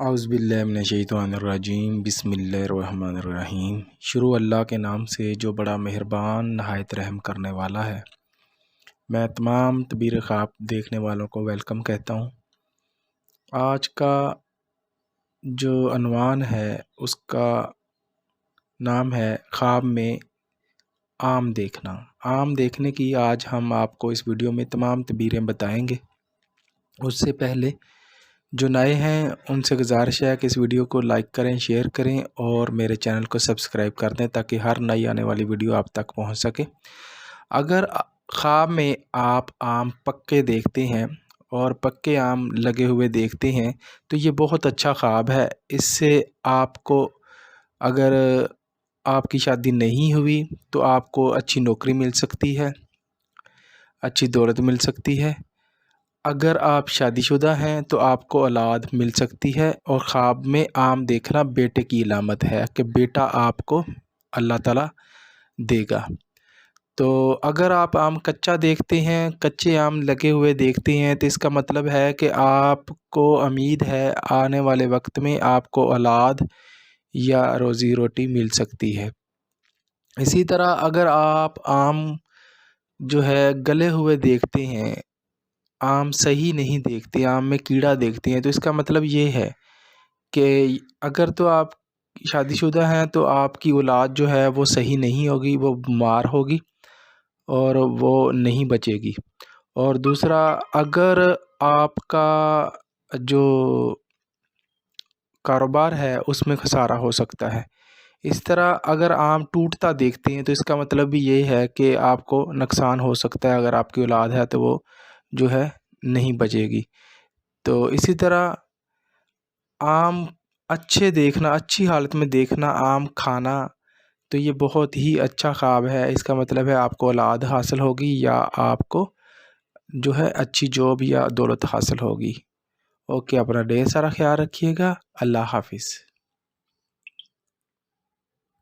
اعوذ باللہ من الشیطان الرجیم بسم اللہ الرحمن الرحیم۔ شروع اللہ کے نام سے جو بڑا مہربان نہایت رحم کرنے والا ہے۔ میں تمام تعبیر خواب دیکھنے والوں کو ویلکم کہتا ہوں۔ آج کا جو عنوان ہے اس کا نام ہے خواب میں عام دیکھنا۔ عام دیکھنے کی آج ہم آپ کو اس ویڈیو میں تمام تعبیریں بتائیں گے۔ اس سے پہلے جو نئے ہیں ان سے گزارش ہے کہ اس ویڈیو کو لائک کریں، شیئر کریں اور میرے چینل کو سبسکرائب کر دیں تاکہ ہر نئی آنے والی ویڈیو آپ تک پہنچ سکے۔ اگر خواب میں آپ آم پکے دیکھتے ہیں اور پکے آم لگے ہوئے دیکھتے ہیں تو یہ بہت اچھا خواب ہے۔ اس سے آپ کو، اگر آپ کی شادی نہیں ہوئی تو آپ کو اچھی نوکری مل سکتی ہے، اچھی دولت مل سکتی ہے۔ اگر آپ شادی شدہ ہیں تو آپ کو اولاد مل سکتی ہے، اور خواب میں آم دیکھنا بیٹے کی علامت ہے کہ بیٹا آپ کو اللہ تعالیٰ دے گا۔ تو اگر آپ آم کچا دیکھتے ہیں، کچے آم لگے ہوئے دیکھتے ہیں تو اس کا مطلب ہے کہ آپ کو امید ہے آنے والے وقت میں آپ کو اولاد یا روزی روٹی مل سکتی ہے۔ اسی طرح اگر آپ آم جو ہے گلے ہوئے دیکھتے ہیں، آم صحیح نہیں دیکھتے، آم میں کیڑا دیکھتے ہیں تو اس کا مطلب یہ ہے کہ اگر تو آپ شادی شدہ ہیں تو آپ کی اولاد جو ہے وہ صحیح نہیں ہوگی، وہ بیمار ہوگی اور وہ نہیں بچے گی۔ اور دوسرا، اگر آپ کا جو کاروبار ہے اس میں خسارہ ہو سکتا ہے۔ اس طرح اگر آم ٹوٹتا دیکھتے ہیں تو اس کا مطلب بھی یہ ہے کہ آپ کو نقصان ہو سکتا ہے۔ اگر آپ کی اولاد ہے تو وہ جو ہے نہیں بچے گی۔ تو اسی طرح آم اچھے دیکھنا، اچھی حالت میں دیکھنا، آم کھانا، تو یہ بہت ہی اچھا خواب ہے۔ اس کا مطلب ہے آپ کو اولاد حاصل ہوگی یا آپ کو جو ہے اچھی جاب یا دولت حاصل ہوگی۔ اوکے، اپنا ڈھیر سارا خیال رکھیے گا۔ اللہ حافظ۔